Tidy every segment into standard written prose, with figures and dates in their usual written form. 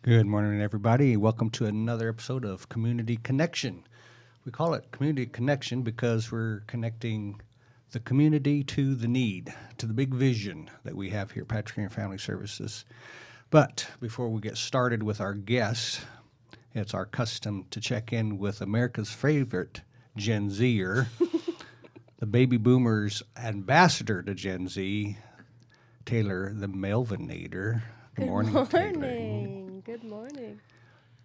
Good morning, everybody. Welcome to another episode of Community Connection. We call it Community Connection because we're connecting the community to the need, to the big vision that we have here at Patrick Henry Family Services. But before we get started with our guests, it's our custom to check in with America's favorite Gen Zer, the baby boomers ambassador to Gen Z, Taylor the Melvinator. Good morning, Taylor. Good morning.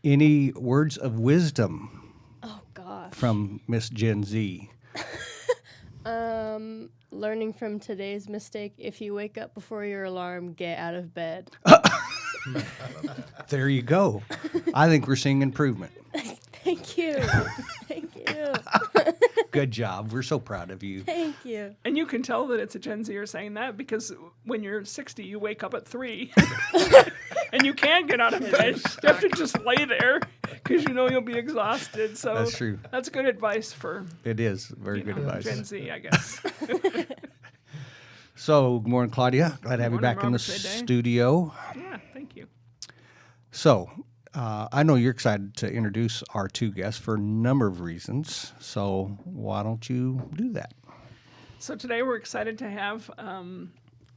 Any words of wisdom Oh gosh. from Miss Gen Z? Learning from today's mistake, if you wake up before your alarm, get out of bed. There you go. I think we're seeing improvement. Thank you. Thank you. Good job. We're so proud of you. Thank you. And you can tell that it's a Gen Zer saying that because when you're 60, you wake up at 3. And you can't get out of bed. You have to just lay there because you know you'll be exhausted. So That's true. That's good advice for It is very good advice. Gen Z, I guess. So, good morning, Claudia. Glad to have you morning, back in the Robert J. Day. studio. Yeah, thank you. So, I know you're excited to introduce our two guests for a number of reasons. So, why don't you do that? So today we're excited to have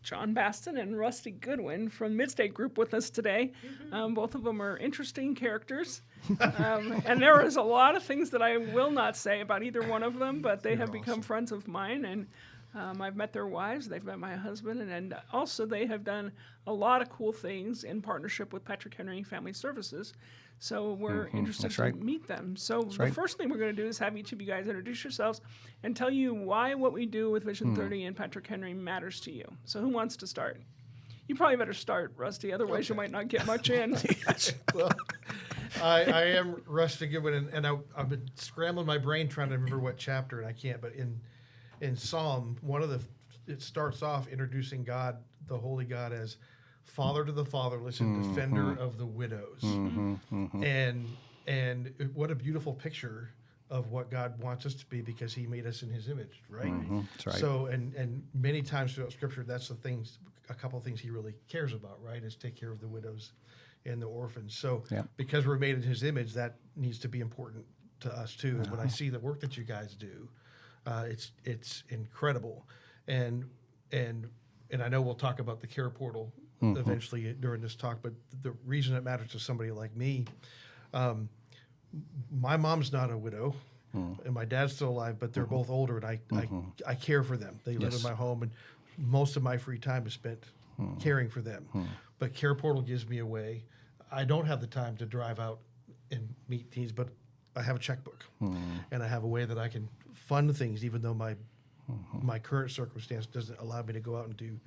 John Baston and Rusty Goodwin from Midstate Group with us today. Both of them are interesting characters. And there is a lot of things that I will not say about either one of them, but they have become friends of mine. And I've met their wives, they've met my husband, and also they have done a lot of cool things in partnership with Patrick Henry Family Services. So we're interested That's to right. meet them. So the right. first thing we're going to do is have each of you guys introduce yourselves and tell you why what we do with Vision 30 and Patrick Henry matters to you. So who wants to start? You probably better start, Rusty, otherwise you might not get much in. Well, I am Rusty Goodwin, and I've been scrambling my brain trying to remember what chapter, and I can't. But in Psalm, it starts off introducing God, the Holy God, as Father to the fatherless and defender of the widows. And what a beautiful picture of what God wants us to be because He made us in His image, right? That's right. So, and many times throughout Scripture, that's a couple of things He really cares about, right? Is take care of the widows and the orphans. So, Yeah. because we're made in His image, that needs to be important to us too. And when I see the work that you guys do, it's incredible. And I know we'll talk about the care portal eventually during this talk, but the reason it matters to somebody like me, my mom's not a widow, and my dad's still alive, but they're both older, and I care for them. They live in my home, and most of my free time is spent caring for them. But Care Portal gives me a way. I don't have the time to drive out and meet teens, but I have a checkbook, and I have a way that I can fund things, even though my current circumstance doesn't allow me to go out and do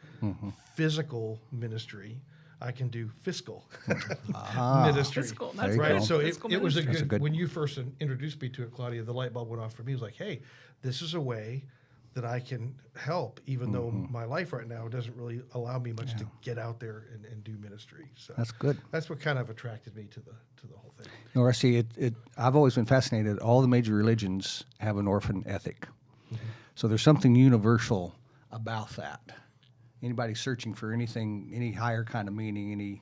physical ministry. I can do fiscal ministry. Fiscal, There that's you Right. go. So Fiscal it was a ministry. good, when you first introduced me to it, Claudia, the light bulb went off for me. It was like, hey, this is a way that I can help, even though my life right now doesn't really allow me much to get out there and do ministry. So That's good. that's what kind of attracted me to the whole thing. No, Rusty, I've always been fascinated. All the major religions have an orphan ethic. So there's something universal about that. Anybody searching for anything, any higher kind of meaning, any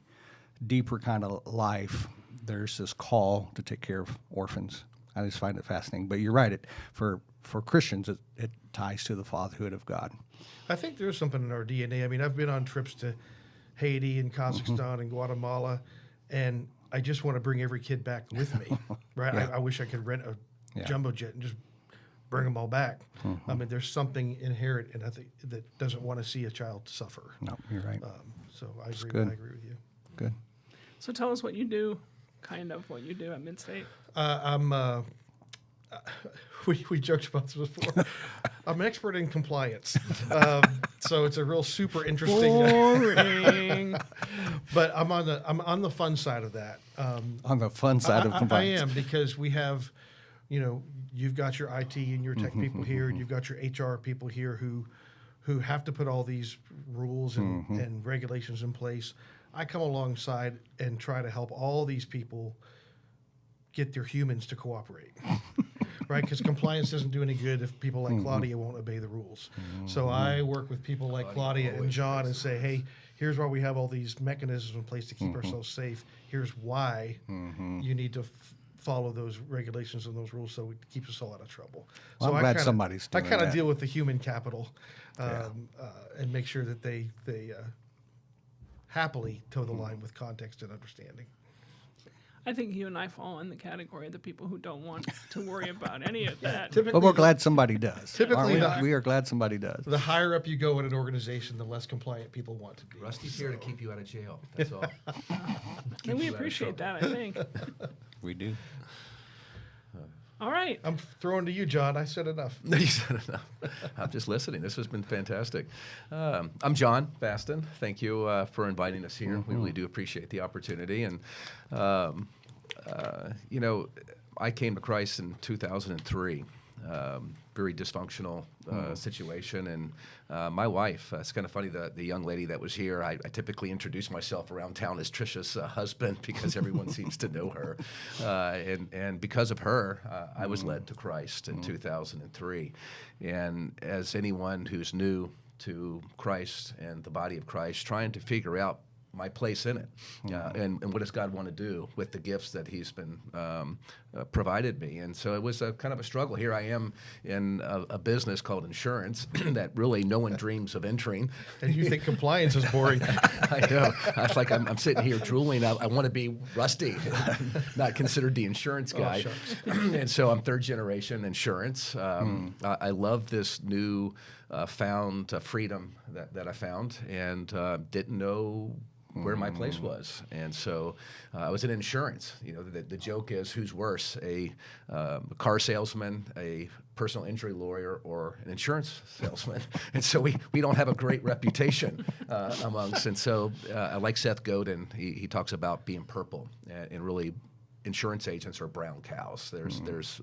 deeper kind of life, there's this call to take care of orphans. I just find it fascinating. But you're right. For Christians, it ties to the fatherhood of God. I think there's something in our DNA. I mean, I've been on trips to Haiti and Kazakhstan and Guatemala, and I just want to bring every kid back with me, right? Yeah. I wish I could rent a Yeah. jumbo jet and just bring them all back. I mean, there's something inherent in ethic that doesn't want to see a child suffer. No, you're right. So I agree. good. I agree with you. Good. So tell us what you do, kind of what you do at Midstate. We joked about this before. I'm an expert in compliance, so it's a real super interesting. Boring. But I'm on the fun side of that. On the fun side of I compliance. am, because we have, you've got your IT and your tech people here, and you've got your HR people here who have to put all these rules and regulations in place. I come alongside and try to help all these people get their humans to cooperate. right? Because compliance doesn't do any good if people like Claudia won't obey the rules. So I work with people like Claudia and John and say, hey, here's why we have all these mechanisms in place to keep ourselves safe. Here's why you need to follow those regulations and those rules so it keeps us all out of trouble. Well, So I'm glad kinda, somebody's I doing kind of that. deal with the human capital and make sure that they happily toe the line with context and understanding. I think you and I fall in the category of the people who don't want to worry about any of that. But we're glad somebody does. Typically aren't the- we? We are glad somebody does. The higher up you go in an organization, the less compliant people want to be. Rusty's here to keep you out of jail. That's all. And we appreciate that, I think. We do. All right. I'm throwing to you, John. I said enough. No, you said enough. I'm just listening. This has been fantastic. I'm John Baston. Thank you for inviting us here. We really do appreciate the opportunity. And, you know, I came to Christ in 2003. Very dysfunctional situation. And my wife, it's kind of funny, the young lady that was here, I typically introduce myself around town as Trisha's husband because everyone seems to know her. And because of her, I was led to Christ in 2003. And as anyone who's new to Christ and the body of Christ, trying to figure out my place in it, and what does God want to do with the gifts that He's been provided me. And so it was a kind of a struggle. Here I am in a business called insurance that really no one dreams of entering. And you think compliance is boring. I know. It's like I'm sitting here drooling. I want to be Rusty, not considered the insurance guy. And so I'm third generation insurance. I love this new found freedom that I found, and didn't know where my place was. And so I was in insurance. You know, the joke is, who's worse, a car salesman, a personal injury lawyer, or an insurance salesman? And so we don't have a great reputation amongst. And so I like Seth Godin. He talks about being purple, and really insurance agents are brown cows. There's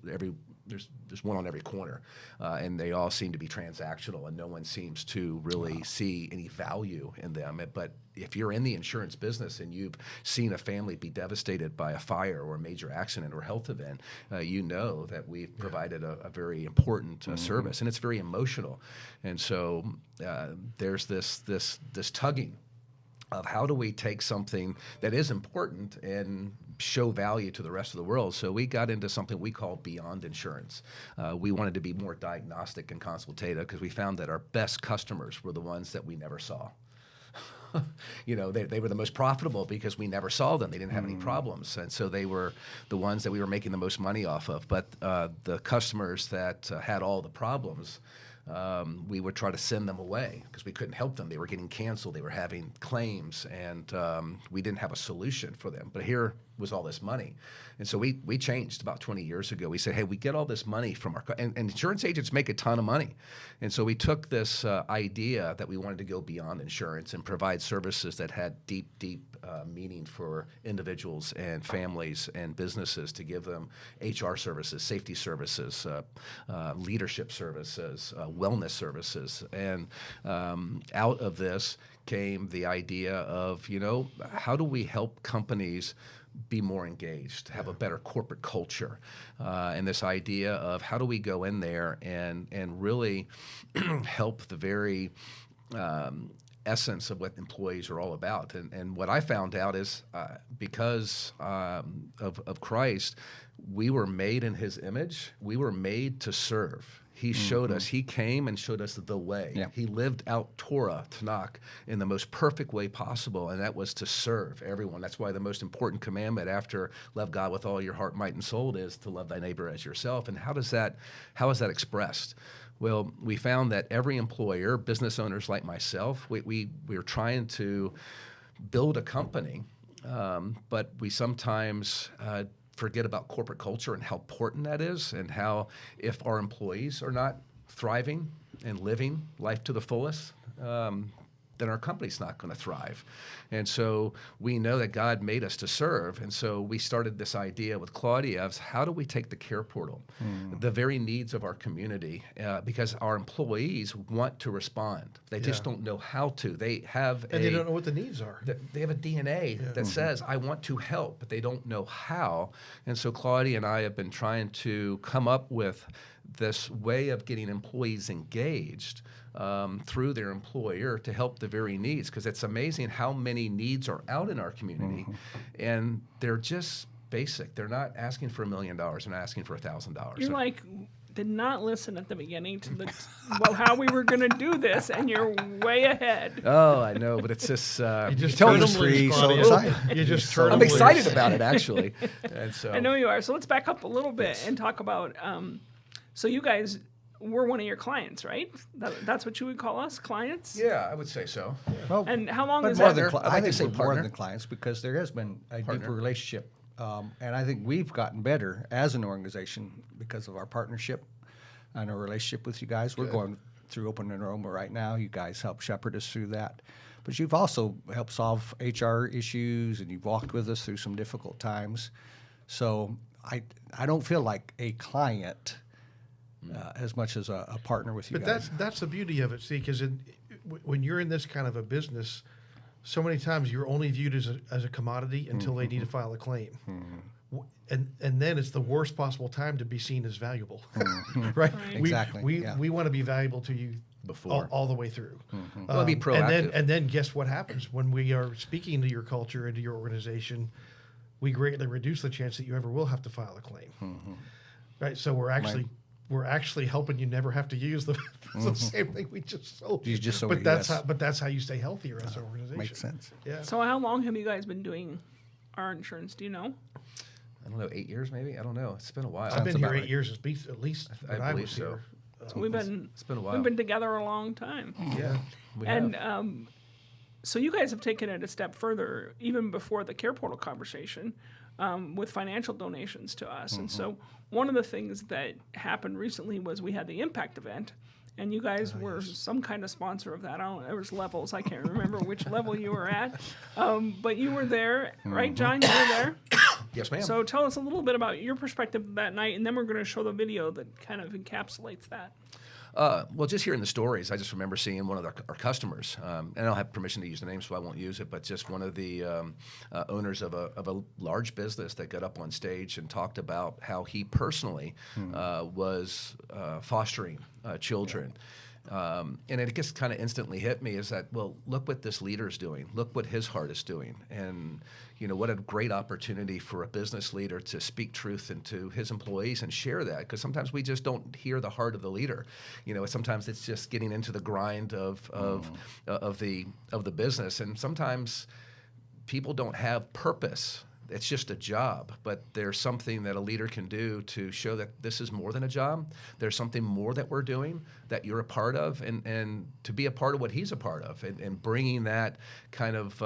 one on every corner, and they all seem to be transactional, and no one seems to really see any value in them. But if you're in the insurance business and you've seen a family be devastated by a fire or a major accident or health event, you know that we've provided a very important service, and it's very emotional. And so there's this tugging of how do we take something that is important and show value to the rest of the world. So we got into something we call Beyond Insurance. We wanted to be more diagnostic and consultative because we found that our best customers were the ones that we never saw. You know, they were the most profitable because we never saw them. They didn't have any problems. And so they were the ones that we were making the most money off of. But the customers that had all the problems, we would try to send them away because we couldn't help them. They were getting canceled. They were having claims, and we didn't have a solution for them. But here was all this money. And so we changed about 20 years ago. We said, hey, we get all this money from our, and insurance agents make a ton of money. And so we took this idea that we wanted to go beyond insurance and provide services that had deep meaning for individuals and families and businesses, to give them HR services, safety services, leadership services, wellness services. And out of this came the idea of, you know, how do we help companies be more engaged, have a better corporate culture, and this idea of how do we go in there and really help the very essence of what employees are all about. And what I found out is because of Christ, we were made in His image. We were made to serve. He showed us, He came and showed us the way. Yeah. He lived out Torah, Tanakh, in the most perfect way possible, and that was to serve everyone. That's why the most important commandment after love God with all your heart, might, and soul is to love thy neighbor as yourself. And how is that expressed? Well, we found that every employer, business owners like myself, we were trying to build a company, but we sometimes forget about corporate culture and how important that is, and how if our employees are not thriving and living life to the fullest, then our company's not going to thrive. And so we know that God made us to serve. And so we started this idea with Claudia of how do we take the care portal, the very needs of our community, because our employees want to respond. They just don't know how to. They have And they don't know what the needs are. they have a DNA that says, I want to help, but they don't know how. And so Claudia and I have been trying to come up with this way of getting employees engaged through their employer to help the very needs, because it's amazing how many needs are out in our community, and they're just basic. They're not asking for $1 million. They're not asking for $1,000. You're like, did not listen at the beginning to the how we were going to do this, and you're way ahead. Oh, I know, but it's just You just tell turn them them free, loose, so Claudia. excited. You just turn I'm them excited loose. about it, actually. And so I know you are. So let's back up a little bit and talk about. So you guys were one of your clients, right? That's what you would call us, clients. Yeah, I would say so. Well, And how long but is more that? than Partner. cli- I'd I like to think say we're more partner. than clients because there has been a Partner. deeper relationship, and I think we've gotten better as an organization because of our partnership and our relationship with you guys. We're going through Open Enrollment right now. You guys help shepherd us through that, but you've also helped solve HR issues, and you've walked with us through some difficult times. So I don't feel like a client as much as a partner with you But guys. that's the beauty of it, see, because when you're in this kind of a business, so many times you're only viewed as a commodity until they need to file a claim. And then it's the worst possible time to be seen as valuable, right? Exactly, We yeah. we want to be valuable to you Before. all the way through. Well, be proactive. And then guess what happens when we are speaking to your culture and to your organization? We greatly reduce the chance that you ever will have to file a claim, right? So we're actually helping you never have to use the same thing we just sold You just sold but it, that's yes. that's how you stay healthier as an organization. Makes sense. Yeah. So how long have you guys been doing our insurance? Do you know? I don't know, 8 years maybe? I don't know. It's been a while. I've been here about 8 right. years at least I when I believe was so. here. So we've been It's been a while. we've been together a long time. Yeah, we And have. so you guys have taken it a step further, even before the Care Portal conversation, with financial donations to us. And so one of the things that happened recently was we had the Impact event, and you guys were some kind of sponsor of that. I don't know, there was levels. I can't remember which level you were at, but you were there, right, John? You were there. Yes, ma'am. So tell us a little bit about your perspective that night, and then we're going to show the video that kind of encapsulates that. Well, just hearing the stories, I just remember seeing one of our customers, and I don't have permission to use the name, so I won't use it, but just one of the owners of a large business that got up on stage and talked about how he personally was fostering children. And it just kind of instantly hit me is that, well, look what this leader is doing. Look what his heart is doing. And, you know, what a great opportunity for a business leader to speak truth into his employees and share that. Because sometimes we just don't hear the heart of the leader. You know, sometimes it's just getting into the grind of the business. And sometimes people don't have purpose. It's just a job, but there's something that a leader can do to show that this is more than a job. There's something more that we're doing that you're a part of, and to be a part of what he's a part of, and bringing that kind of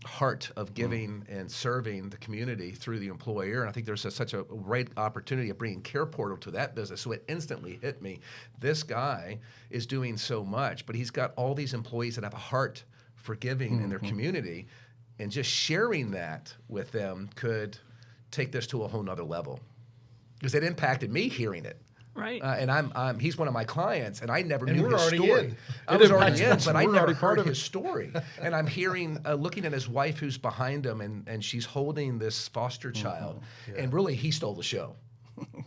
heart of giving and serving the community through the employer. And I think there's such a great opportunity of bringing Care Portal to that business. So it instantly hit me. This guy is doing so much, but he's got all these employees that have a heart for giving in their community. And just sharing that with them could take this to a whole nother level, because it impacted me hearing it. Right. And he's one of my clients, and I never knew we're his already story. in. I It was impacts already in, us, but and I we're never already part heard of his story. And I'm hearing, looking at his wife who's behind him, and she's holding this foster child. And really, he stole the show.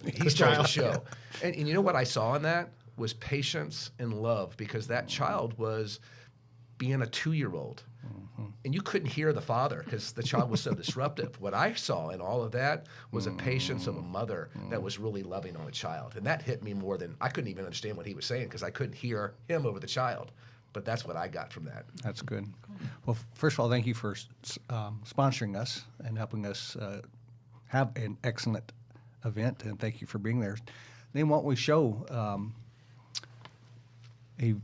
He stole the show. And you know what I saw in that was patience and love, because that child was being a 2-year-old. And you couldn't hear the father because the child was so disruptive. What I saw in all of that was a patience of a mother that was really loving on the child. And that hit me more than, I couldn't even understand what he was saying because I couldn't hear him over the child. But that's what I got from that. That's good. Well, first of all, thank you for sponsoring us and helping us have an excellent event, and thank you for being there. Then why don't we show a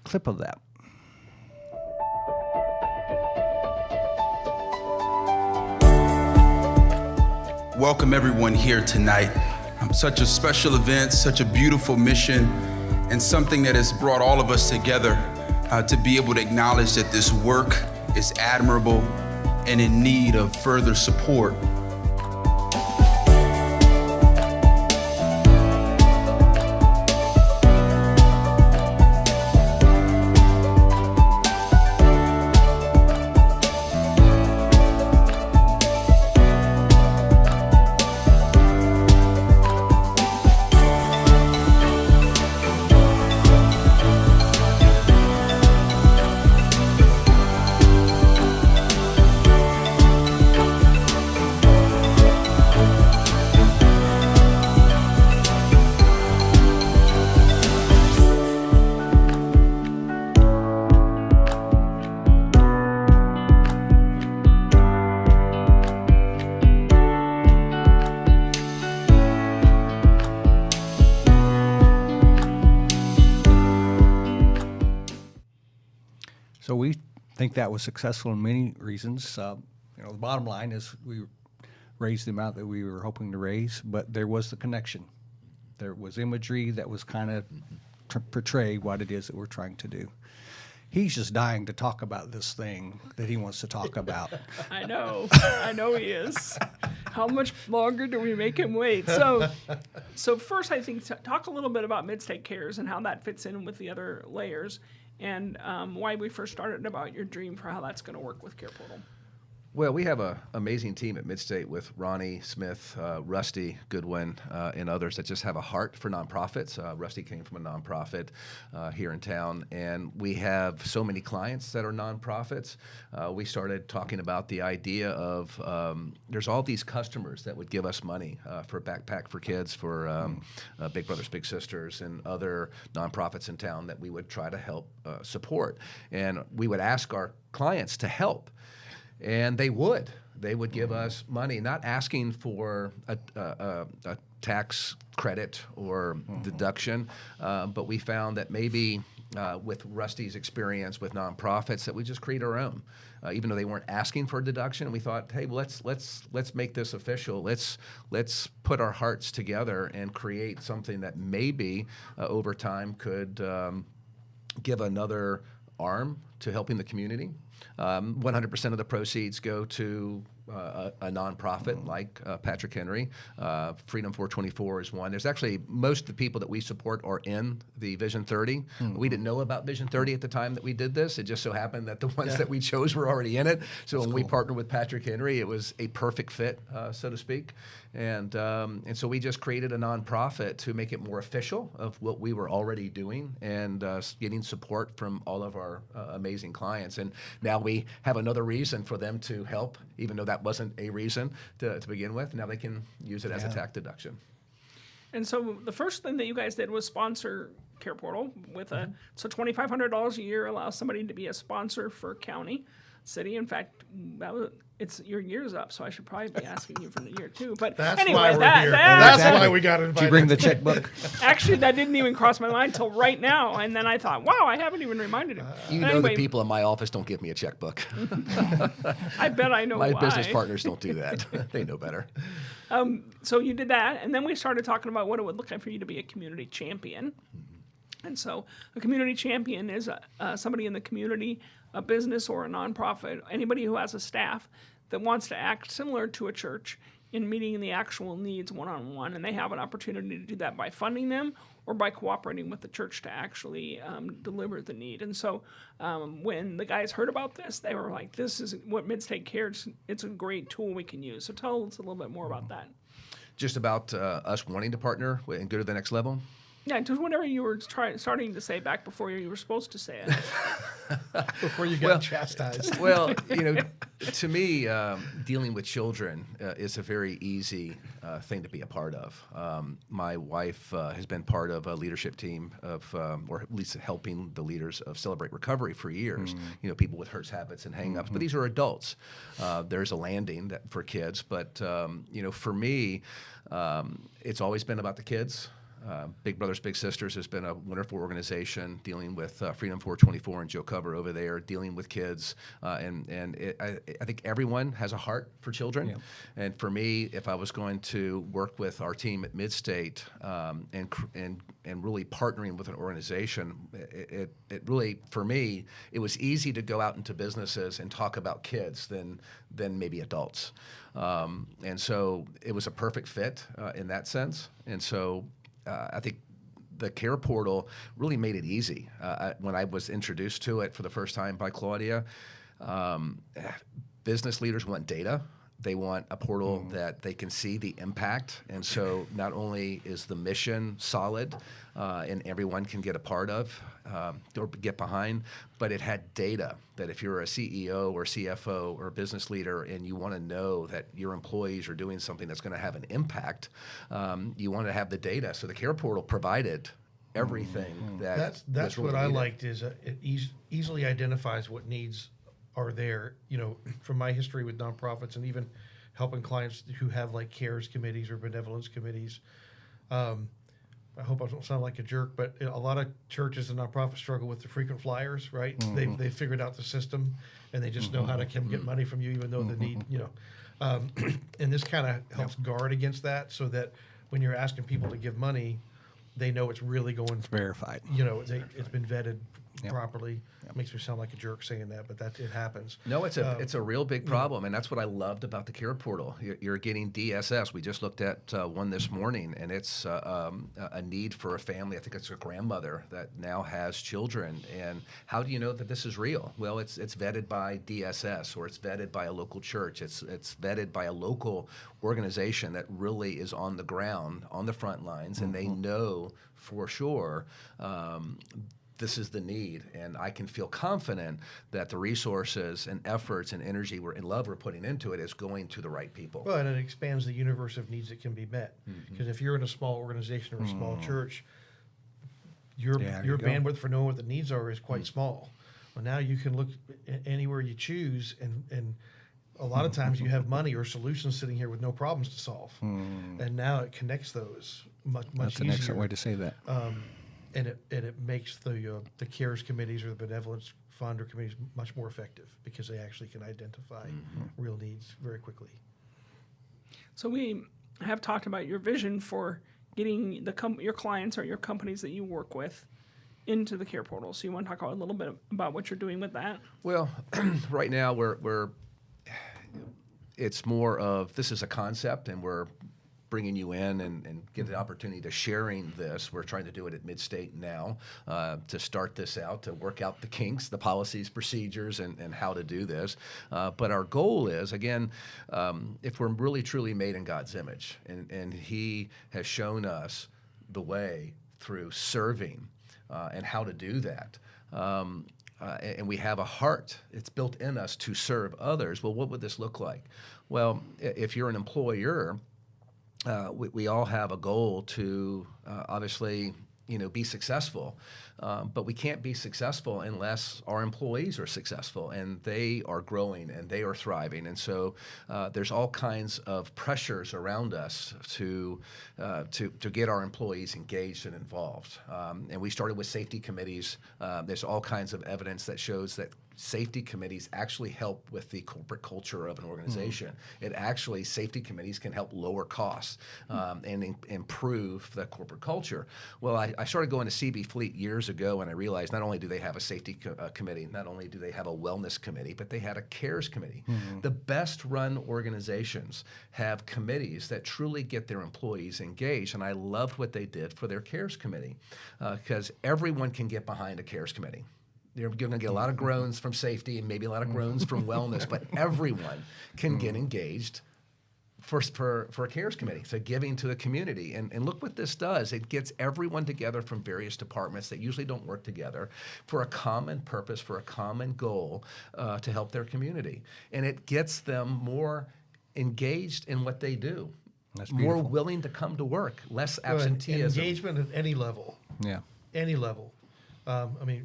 clip of that? Welcome everyone here tonight. Such a special event, such a beautiful mission, and something that has brought all of us together to be able to acknowledge that this work is admirable and in need of further support. So we think that was successful in many reasons. The bottom line is we raised the amount that we were hoping to raise, but there was the connection. There was imagery that was kind of portray what it is that we're trying to do. He's just dying to talk about this thing that he wants to talk about. I know he is. How much longer do we make him wait? So first, I think talk a little bit about Midstate Cares and how that fits in with the other layers, and why we first started, about your dream for how that's going to work with Care Portal. Well, we have an amazing team at Midstate with Ronnie Smith, Rusty Goodwin, and others that just have a heart for nonprofits. Rusty came from a nonprofit here in town, and we have so many clients that are nonprofits. We started talking about the idea of there's all these customers that would give us money for Backpack for Kids, for Big Brothers Big Sisters, and other nonprofits in town that we would try to help support. And we would ask our clients to help. And they would give us money, not asking for a tax credit or deduction, but we found that maybe with Rusty's experience with nonprofits, that we just create our own, even though they weren't asking for a deduction. And we thought, hey, well, let's make this official. Let's put our hearts together and create something that maybe over time could give another arm to helping the community. 100% of the proceeds go to a nonprofit like Patrick Henry. Freedom 424 is one. There's actually, most of the people that we support are in the Vision 30. We didn't know about Vision 30 at the time that we did this. It just so happened that the ones that we chose were already in it. So when we partnered with Patrick Henry, it was a perfect fit, so to speak. And so we just created a nonprofit to make it more official of what we were already doing, and getting support from all of our amazing clients. And now we have another reason for them to help, even though that wasn't a reason to begin with. Now they can use it as a tax deduction. And so the first thing that you guys did was sponsor Care Portal with so $2,500 a year allows somebody to be a sponsor for county, city. In fact, your year's up, so I should probably be asking you for the year too. But That's anyway, why we're here. That's why we got invited. Did you bring the checkbook? Actually, that didn't even cross my mind till right now. And then I thought, wow, I haven't even reminded him. You know, the people in my office don't give me a checkbook. I bet I know why. My business partners don't do that. They know better. So you did that, and then we started talking about what it would look like for you to be a community champion. And so a community champion is somebody in the community, a business or a nonprofit, anybody who has a staff that wants to act similar to a church in meeting the actual needs one-on-one. And they have an opportunity to do that by funding them or by cooperating with the church to actually deliver the need. And so when the guys heard about this, they were like, this is what Midstate Cares, it's a great tool we can use. So tell us a little bit more about that. Just about us wanting to partner and go to the next level? Yeah, just whatever you were starting to say back before you were supposed to say it. Before you got chastised. Well, to me, dealing with children is a very easy thing to be a part of. My wife has been part of a leadership team of, or at least helping the leaders of Celebrate Recovery for years. People with hurts, habits, and hang-ups. But these are adults. There's a landing for kids. But, for me, it's always been about the kids. Big Brothers Big Sisters has been a wonderful organization dealing with Freedom 424 and Joe Cover over there, dealing with kids. I think everyone has a heart for children. Yeah. And for me, if I was going to work with our team at Midstate and really partnering with an organization, it really, for me, it was easy to go out into businesses and talk about kids than maybe adults. And so it was a perfect fit in that sense. And so I think the Care Portal really made it easy. When I was introduced to it for the first time by Claudia, business leaders want data. They want a portal that they can see the impact. And so not only is the mission solid and everyone can get a part of or get behind, but it had data that if you're a CEO or CFO or a business leader and you want to know that your employees are doing something that's going to have an impact, you want to have the data. So the Care Portal provided everything That's was really what I needed. liked is it easily identifies what needs are there. You know, from my history with nonprofits and even helping clients who have like CARES committees or benevolence committees. I hope I don't sound like a jerk, but a lot of churches and nonprofits struggle with the frequent flyers, right? They figured out the system and they just know how to come get money from you, even though the need, you know. And this kind of helps guard against that, so that when you're asking people to give money, they know it's really going. Verified. You know, it's been vetted properly. Makes me sound like a jerk saying that, but it happens. No, it's a real big problem, and that's what I loved about the Care Portal. You're getting DSS. We just looked at one this morning, and it's a need for a family. I think it's a grandmother that now has children. And how do you know that this is real? Well, it's vetted by DSS, or it's vetted by a local church. It's vetted by a local organization that really is on the ground, on the front lines, and they know for sure this is the need, and I can feel confident that the resources and efforts and energy and love we're putting into it is going to the right people. Well, and it expands the universe of needs that can be met. Because if you're in a small organization or a small church, your Yeah, there you go. bandwidth for knowing what the needs are is quite small. Well, now you can look anywhere you choose, and a lot of times you have money or solutions sitting here with no problems to solve. And now it connects those much That's an easier. excellent way to say that. And it makes the CARES committees or the benevolence fund or committees much more effective, because they actually can identify real needs very quickly. So we have talked about your vision for getting your clients or your companies that you work with into the Care Portal. So you want to talk a little bit about what you're doing with that? Well, right now it's more of this is a concept, and we're bringing you in and get the opportunity to sharing this. We're trying to do it at Midstate now to start this out, to work out the kinks, the policies, procedures, and how to do this. But our goal is, again, if we're really truly made in God's image, and He has shown us the way through serving and how to do that. And we have a heart, it's built in us to serve others. Well, what would this look like? Well, if you're an employer, we all have a goal to obviously, be successful, but we can't be successful unless our employees are successful and they are growing and they are thriving. And so there's all kinds of pressures around us to get our employees engaged and involved. And we started with safety committees. There's all kinds of evidence that shows that safety committees actually help with the corporate culture of an organization. Safety committees can help lower costs and improve the corporate culture. Well, I started going to CB Fleet years ago, and I realized not only do they have a safety committee, not only do they have a wellness committee, but they had a CARES committee. The best run organizations have committees that truly get their employees engaged, and I loved what they did for their CARES committee, because everyone can get behind a CARES committee. You're going to get a lot of groans from safety and maybe a lot of groans from wellness, but everyone can get engaged for a CARES committee, so giving to the community. And look what this does. It gets everyone together from various departments that usually don't work together for a common purpose, for a common goal to help their community. And it gets them more engaged in what they do, That's more beautiful. willing to come to work, less Well, and absenteeism. engagement at any level. Yeah. Any level.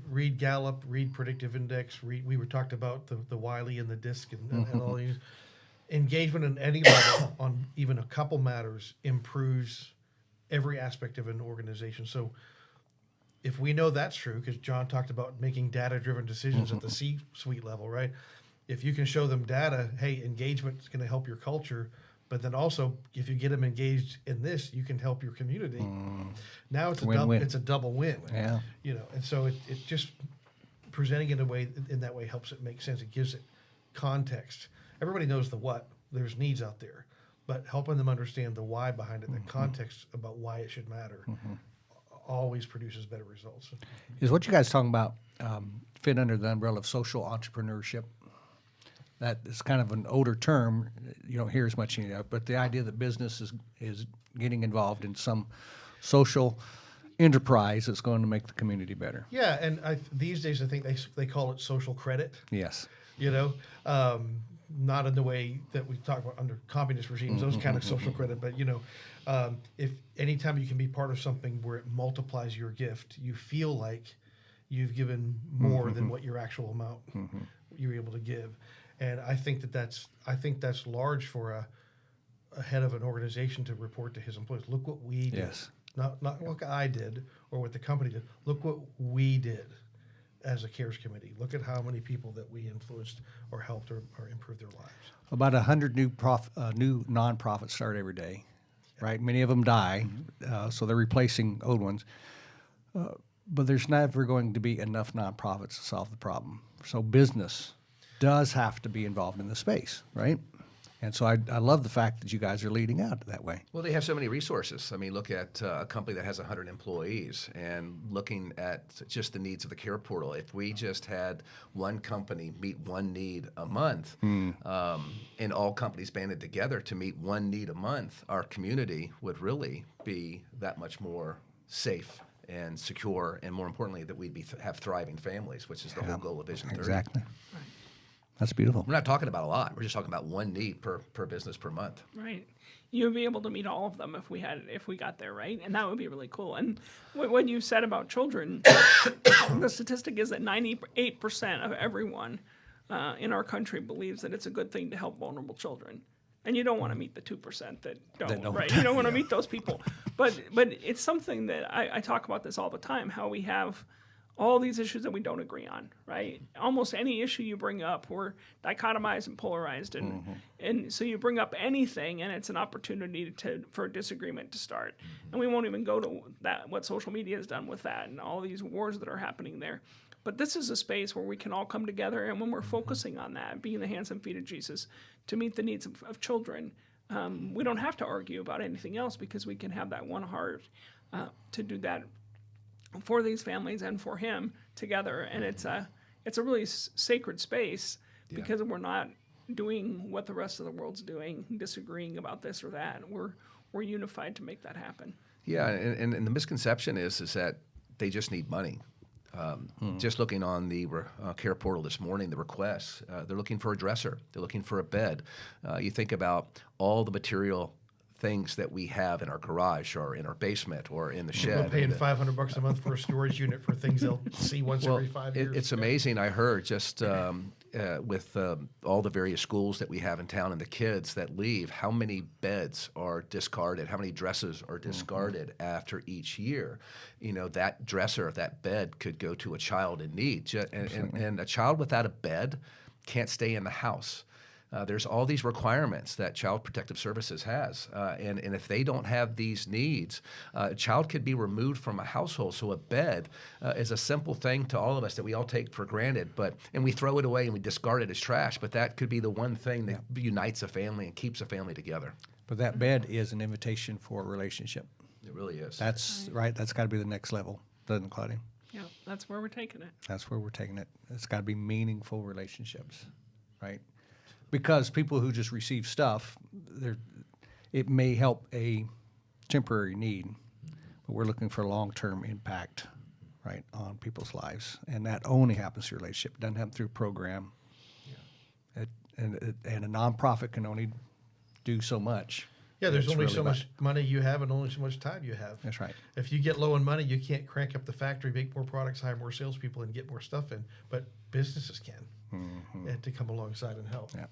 Read Gallup, read Predictive Index, we were talked about the Wiley and the DISC and all these. Engagement at any level on even a couple matters improves every aspect of an organization. So if we know that's true, because John talked about making data-driven decisions at the C-suite level, right? If you can show them data, hey, engagement is going to help your culture, but then also if you get them engaged in this, you can help your community. Now it's Win-win. it's a double win. Yeah. You know, and so it just presenting it in that way helps it make sense. It gives it context. Everybody knows the what. There's needs out there, but helping them understand the why behind it, the context about why it should matter, always produces better results. Is what you guys talking about fit under the umbrella of social entrepreneurship? That is kind of an older term. You don't hear as much anymore, but the idea that business is getting involved in some social enterprise that's going to make the community better. Yeah, and these days I think they call it social credit. Yes. You know, not in the way that we talk about under communist regimes, those kind of social credit, but you know, if anytime you can be part of something where it multiplies your gift, you feel like you've given more than what your actual amount you're able to give. And I think that's large for a head of an organization to report to his employees. Look what we did. Yes. Not what I did or what the company did. Look what we did as a CARES committee. Look at how many people that we influenced or helped or improved their lives. About 100 new nonprofits start every day, right? Many of them die, so they're replacing old ones. But there's never going to be enough nonprofits to solve the problem. So business does have to be involved in the space, right? And so I love the fact that you guys are leading out that way. Well, they have so many resources. I mean, look at a company that has 100 employees and looking at just the needs of the Care Portal. If we just had one company meet one need a month, and all companies banded together to meet one need a month, our community would really be that much more safe and secure, and more importantly, that we'd have thriving families, which is the whole goal of Vision 30. Exactly. That's beautiful. We're not talking about a lot. We're just talking about one need per business per month. Right. You would be able to meet all of them if we got there, right? And that would be really cool. And what you said about children, the statistic is that 98% of everyone in our country believes that it's a good thing to help vulnerable children. And you don't want to meet the 2% that don't, right? You don't want to meet those people. But it's something that I talk about this all the time, how we have all these issues that we don't agree on, right? Almost any issue you bring up, we're dichotomized and polarized, and so you bring up anything, and it's an opportunity for a disagreement to start. And we won't even go to that, what social media has done with that, and all these wars that are happening there. But this is a space where we can all come together, and when we're focusing on that, being the hands and feet of Jesus, to meet the needs of children, we don't have to argue about anything else because we can have that one heart to do that for these families and for him together. And it's a really sacred space because we're not doing what the rest of the world's doing, disagreeing about this or that. We're unified to make that happen. Yeah, and the misconception is that they just need money. Just looking on the Care Portal this morning, the requests, they're looking for a dresser. They're looking for a bed. You think about all the material things that we have in our garage or in our basement or in the shed. We're paying $500 a month for a storage unit for things they'll see once every 5 years. It's amazing. I heard just with all the various schools that we have in town and the kids that leave, how many beds are discarded, how many dressers are discarded after each year. You know, that dresser, that bed could go to a child in need. And a child without a bed can't stay in the house. There's all these requirements that Child Protective Services has, and if they don't have these needs, a child could be removed from a household. So a bed is a simple thing to all of us that we all take for granted, and we throw it away and we discard it as trash, but that could be the one thing that unites a family and keeps a family together. But that bed is an invitation for a relationship. It really is. That's right. That's got to be the next level, doesn't it, Claudia? Yeah, that's where we're taking it. That's where we're taking it. It's got to be meaningful relationships, right? Because people who just receive stuff, it may help a temporary need, but we're looking for long-term impact, right, on people's lives, and that only happens through relationship. It doesn't happen through a program. Yeah. And a nonprofit can only do so much. Yeah, there's It's only really so much money you have and only so much time you have. That's right. If you get low on money, you can't crank up the factory, make more products, hire more salespeople, and get more stuff in. But businesses can, and to come alongside and help. Yeah.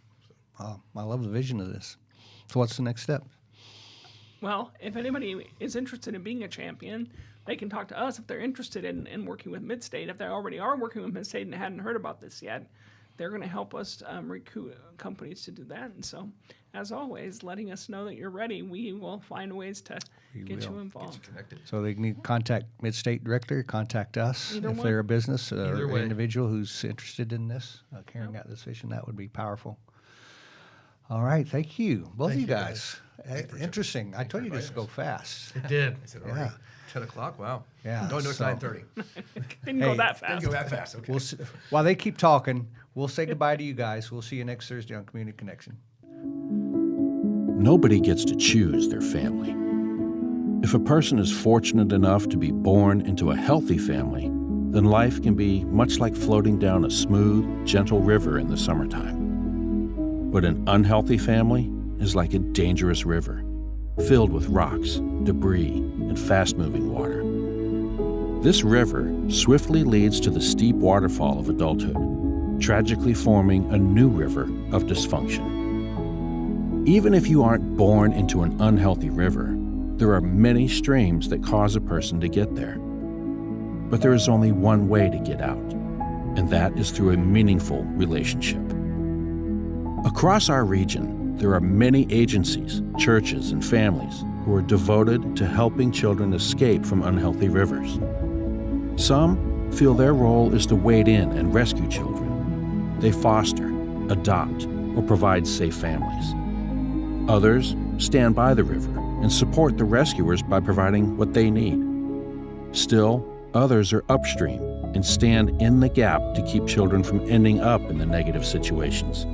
I love the vision of this. So what's the next step? Well, if anybody is interested in being a champion, they can talk to us if they're interested in working with Midstate. If they already are working with Midstate and hadn't heard about this yet, they're going to help us recruit companies to do that. And so, as always, letting us know that you're ready, we will find ways to get you involved. So they need to contact Midstate Director, contact us Either if one. they're a business Either or way. individual who's interested in this, carrying out this vision. That would be powerful. All right, thank you, both of you guys. Interesting. I told you this go fast. It did. Is it already 10 o'clock? Wow. Yeah, No, it's so- 9:30. Didn't Hey, go that Didn't fast. go that fast. Okay. We'll see, while they keep talking, we'll say goodbye to you guys. We'll see you next Thursday on Community Connection. Nobody gets to choose their family. If a person is fortunate enough to be born into a healthy family, then life can be much like floating down a smooth, gentle river in the summertime. But an unhealthy family is like a dangerous river, filled with rocks, debris, and fast-moving water. This river swiftly leads to the steep waterfall of adulthood, tragically forming a new river of dysfunction. Even if you aren't born into an unhealthy river, there are many streams that cause a person to get there. But there is only one way to get out, and that is through a meaningful relationship. Across our region, there are many agencies, churches, and families who are devoted to helping children escape from unhealthy rivers. Some feel their role is to wade in and rescue children. They foster, adopt, or provide safe families. Others stand by the river and support the rescuers by providing what they need. Still, others are upstream and stand in the gap to keep children from ending up in the negative situations.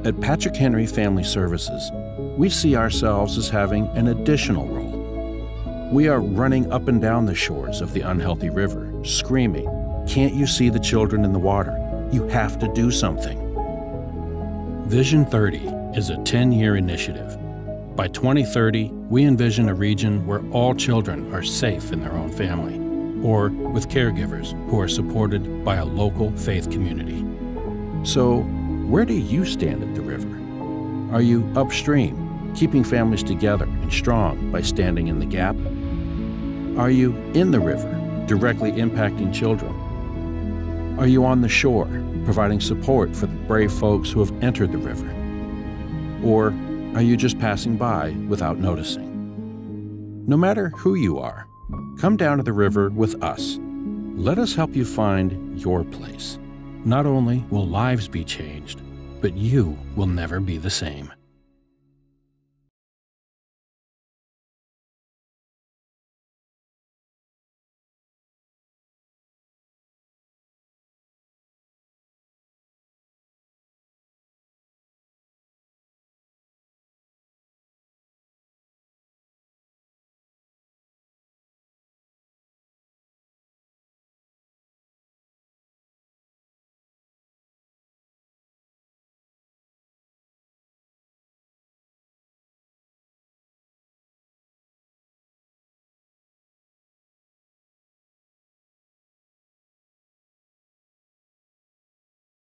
At Patrick Henry Family Services, we see ourselves as having an additional role. We are running up and down the shores of the unhealthy river, screaming, "Can't you see the children in the water? You have to do something." Vision 30 is a 10-year initiative. By 2030, we envision a region where all children are safe in their own family, or with caregivers who are supported by a local faith community. So, where do you stand at the river? Are you upstream, keeping families together and strong by standing in the gap? Are you in the river, directly impacting children? Are you on the shore, providing support for the brave folks who have entered the river? Or are you just passing by without noticing? No matter who you are, come down to the river with us. Let us help you find your place. Not only will lives be changed, but you will never be the same.